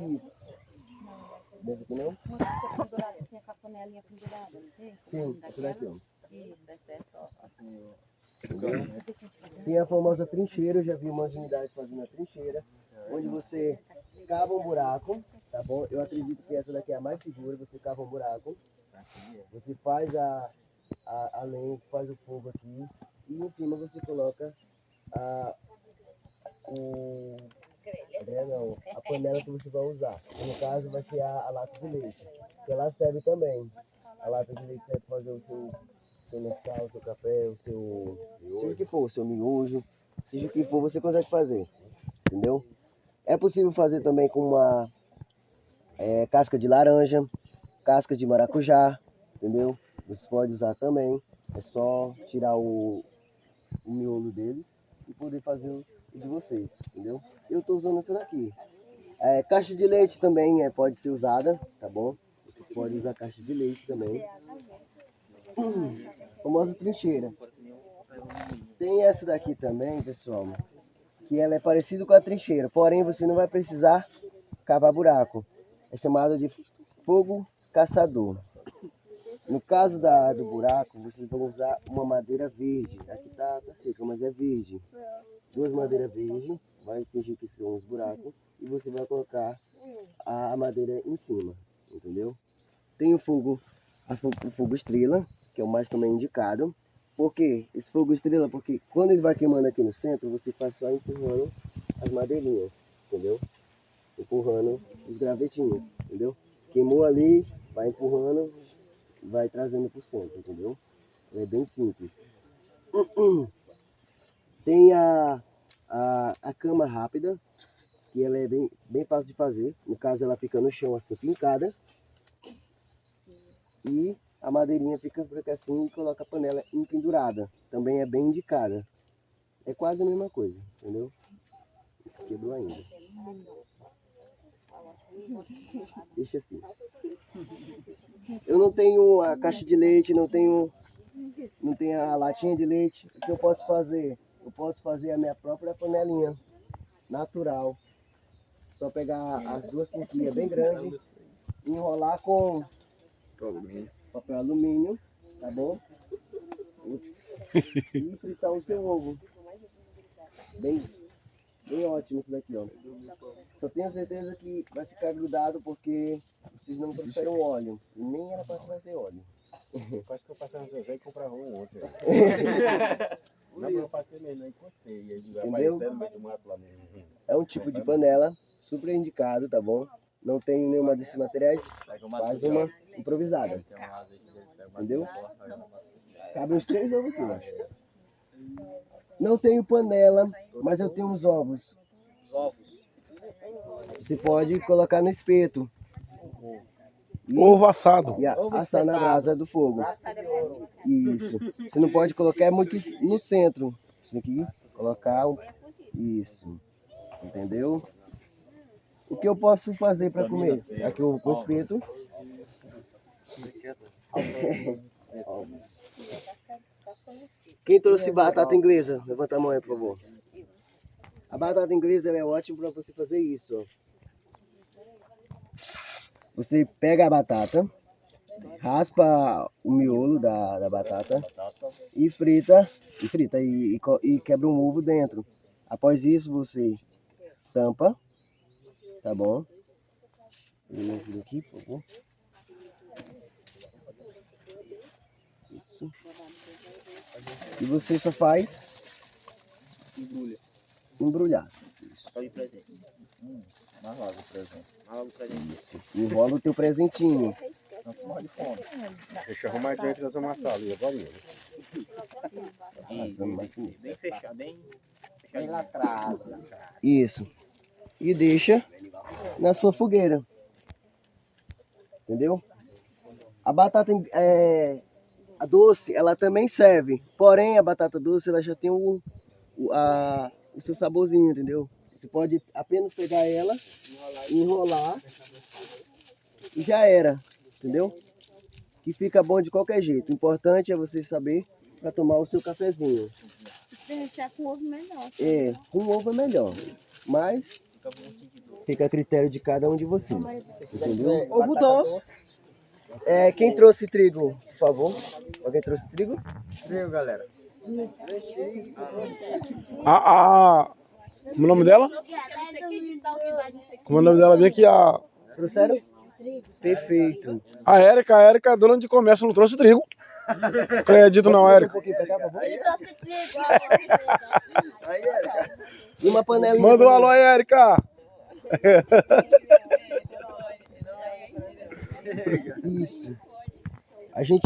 Isso. Desse aqui não? Tem a panelinha pendurada, não tem? Tem, essa daqui, ó. Isso, é certo, ó. Assim, Tem a famosa trincheira, eu já vi umas unidades fazendo a trincheira, onde você cava um buraco, tá bom? Eu acredito que essa daqui é a mais segura, você cava um buraco, você faz a lenha, faz o fogo aqui, e em cima você coloca a panela que você vai usar. No caso vai ser a lata de leite, que ela serve também. A lata de leite serve para fazer o seu Nescau, o seu café, o seu... seja o que for, o seu miojo, seja o que for, você consegue fazer, entendeu? É possível fazer também com uma casca de laranja, casca de maracujá, entendeu? Você pode usar também, é só tirar o miolo deles e poder fazer o de vocês, entendeu? Eu estou usando essa daqui. Caixa de leite também pode ser usada, tá bom? Vocês podem usar caixa de leite também. Famosa trincheira. Tem essa daqui também, pessoal, que ela é parecida com a trincheira, porém você não vai precisar cavar buraco. É chamado de fogo caçador. No caso do buraco, vocês vão usar uma madeira verde. Aqui tá seca, mas é verde. Duas madeiras verdes, vai fingir que são os buracos e você vai colocar a madeira em cima, entendeu? Tem o fogo estrela, que é o mais também indicado. Por quê? Esse fogo estrela, porque quando ele vai queimando aqui no centro, você faz só empurrando as madeirinhas, entendeu? Empurrando os gravetinhos, entendeu? Queimou ali, vai empurrando, vai trazendo para o centro, entendeu? É bem simples. Tem a cama rápida, que ela é bem fácil de fazer. No caso, ela fica no chão assim, fincada. E a madeirinha fica assim e coloca a panela empendurada. Também é bem indicada. É quase a mesma coisa, entendeu? Quebrou ainda. Deixa assim. Eu não tenho a caixa de leite, não tenho a latinha de leite. O que eu posso fazer? Eu posso fazer a minha própria panelinha natural. Só pegar as duas pontinhas bem grandes, enrolar com papel alumínio, tá bom? E fritar o seu ovo. Bem ótimo isso daqui, ó. Só tenho certeza que vai ficar grudado porque vocês não trouxeram óleo. E nem era para trazer óleo. Quase que eu passei no José e comprava um ontem. Não, eu passei mesmo, eu encostei. Entendeu? É um tipo de panela super indicado, tá bom? Não tem nenhuma desses materiais, faz uma improvisada. Entendeu? Cabe uns 3 ovos aqui, eu acho. Não tenho panela, mas eu tenho uns ovos. Os ovos. Você pode colocar no espeto. Ovo assado. E assar na brasa do fogo. Isso. Você não pode colocar muito no centro. Você tem que colocar isso. Entendeu? O que eu posso fazer para comer? Aqui o espeto. Quem trouxe batata inglesa? Levanta a mão aí, por favor. A batata inglesa ela é ótima para você fazer isso. Ó. Você pega a batata, raspa o miolo da batata e frita e quebra um ovo dentro. Após isso você tampa, tá bom? Aqui, por favor. Isso. E você só faz embrulhar. Isso. Mais logo o presente. Isso. Enrola o teu presentinho. Não morre de fome. Deixa eu arrumar aqui antes da tomar sala. E agora Bem fechado, bem lacrado. Isso. E deixa na sua fogueira. Entendeu? A batata a doce, ela também serve. Porém, a batata doce, ela já tem o seu saborzinho, entendeu? Você pode apenas pegar ela, enrolar e já era, entendeu? Que fica bom de qualquer jeito. O importante é você saber para tomar o seu cafezinho. Se deixar com ovo melhor. Com ovo é melhor. Mas Fica a critério de cada um de vocês. Entendeu? Ovo doce. Quem trouxe trigo, por favor? Alguém trouxe trigo? Viu, galera? Como é o nome dela? Como é o nome dela? Vem aqui Trouxeram? Perfeito. a Érica. A Érica é dona de comércio, não trouxe trigo. Acredito não, Um Érica. pouquinho pra cá, por favor. E uma panelinha. Manda um alô aí, Érica. Isso. A gente